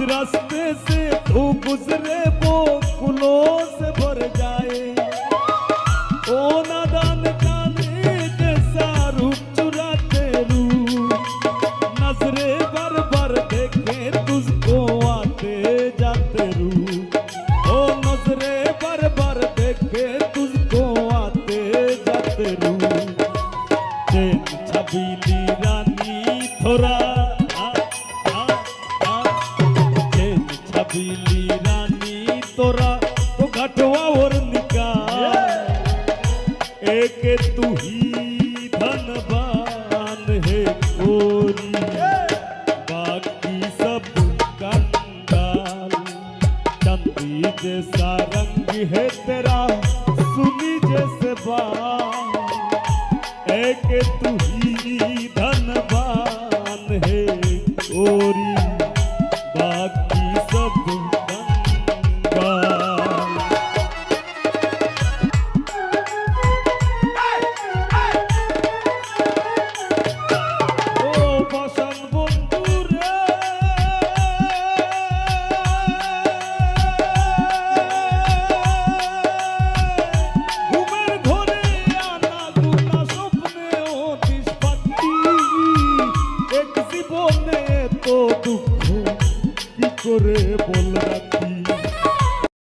रास्ते से तू गुजरे वो फूलों से भर जाए। ओ नादान जाने जैसा रूप चुराते रू, नजरे बार बार देखे तुझको आते जाते रू। ओ नजरे बार बार देखे तुझको आते जाते रू। चैन छबीली रानी थोड़ा छबीली रानी तोरा तो घटवा और निकाल। एक तू ही धनवान है गोरी, बाकी सब कंगाल। चांदी जैसा रंग है तेरा, सुनी जैसे बाल। एक तू ही धनवान है गोरी, बाकी सब कंगाल। ओ बसन बंधु रे, ঘুমের ঘরে আনা গুনা স্বপ্নে অতিশ পাখি। এক জীবনে তো দুঃখ কি করে বল রাখি।